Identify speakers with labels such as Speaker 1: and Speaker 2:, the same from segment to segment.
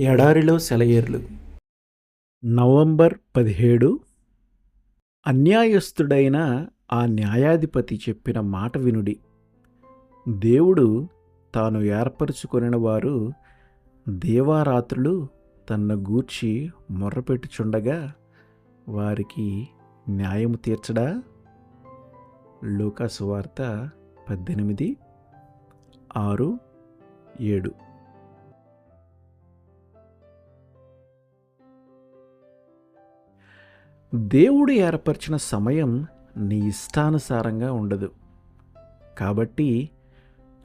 Speaker 1: ఎడారిలో సెలయేర్లు. నవంబర్ 17. అన్యాయస్థుడైన ఆ న్యాయాధిపతి చెప్పిన మాట వినుడి. దేవుడు తాను ఏర్పరచుకొనిన వారు దేవారాత్రులు తన్ను గూర్చి మొర్రపెట్టుచుండగా వారికి న్యాయము తీర్చడా? లూకా సువార్త 18:6-7. దేవుడు ఏర్పరిచిన సమయం నీ ఇష్టానుసారంగా ఉండదు. కాబట్టి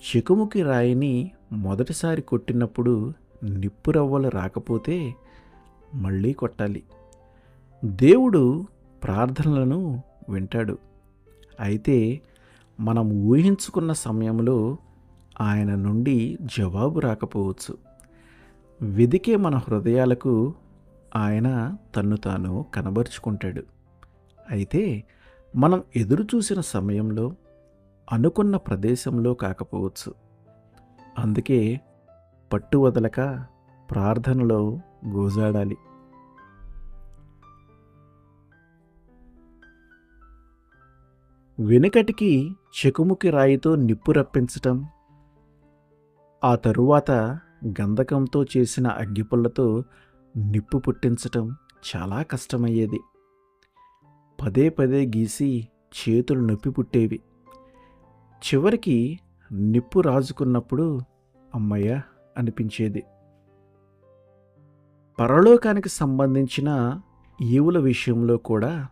Speaker 1: చెకుముకి రాయిని మొదటిసారి కొట్టినప్పుడు నిప్పురవ్వలు రాకపోతే మళ్ళీ కొట్టాలి. దేవుడు ప్రార్థనలను వింటాడు. అయితే మనం ఊహించుకున్న సమయంలో ఆయన నుండి జవాబు రాకపోవచ్చు. వెదికే మన హృదయాలకు ఆయన తన్ను తాను కనబరుచుకుంటాడు. అయితే మనం ఎదురు చూసిన సమయంలో అనుకున్న ప్రదేశంలో కాకపోవచ్చు. అందుకే పట్టు వదలక ప్రార్థనలో గోజాడాలి. వెనుకటికి చెకుముకి రాయితో నిప్పు రప్పించటం, ఆ తరువాత గంధకంతో చేసిన అగ్గిపుల్లతో నిప్పు పుట్టించటం చాలా కష్టమయ్యేది. పదే పదే గీసి చేతులు నొప్పి పుట్టేవి. చివరికి నిప్పు రాజుకున్నప్పుడు అమ్మయ్య అనిపించేది. పరలోకానికి సంబంధించిన ఈవుల విషయంలో కూడా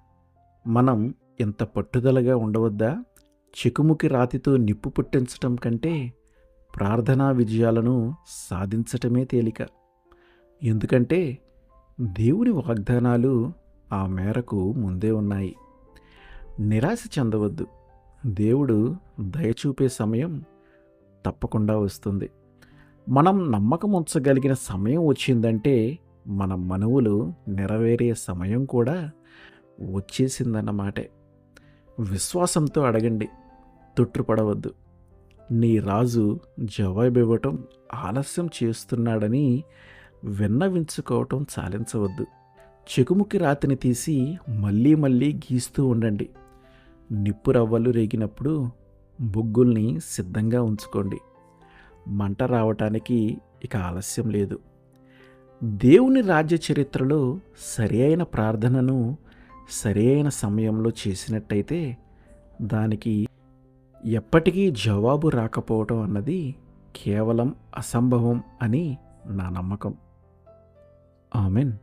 Speaker 1: మనం ఎంత పట్టుదలగా ఉండవద్దా? చెకుముకి రాతితో నిప్పు పుట్టించటం కంటే ప్రార్థనా విజయాలను సాధించటమే తేలిక. ఎందుకంటే దేవుని వాగ్దానాలు ఆ మేరకు ముందే ఉన్నాయి. నిరాశ చెందవద్దు. దేవుడు దయచూపే సమయం తప్పకుండా వస్తుంది. మనం నమ్మకం ఉంచగలిగిన సమయం వచ్చిందంటే మన మనవులు నెరవేరే సమయం కూడా వచ్చేసిందన్నమాటే. విశ్వాసంతో అడగండి, తొట్టుపడవద్దు. నీ రాజు జవాబివ్వటం ఆలస్యం చేస్తున్నాడని విన్నవించుకోవటం చాలించవద్దు. చెకుముకి రాతిని తీసి మళ్ళీ మళ్ళీ గీస్తూ ఉండండి. నిప్పు రవ్వలు రేగినప్పుడు బొగ్గుల్ని సిద్ధంగా ఉంచుకోండి. మంట రావటానికి ఇక ఆలస్యం లేదు. దేవుని రాజ్య చరిత్రలో సరి అయిన ప్రార్థనను సరి అయిన సమయంలో చేసినట్టయితే దానికి ఎప్పటికీ జవాబు రాకపోవటం అన్నది కేవలం అసంభవం అని నా నమ్మకం. ఆమెన్.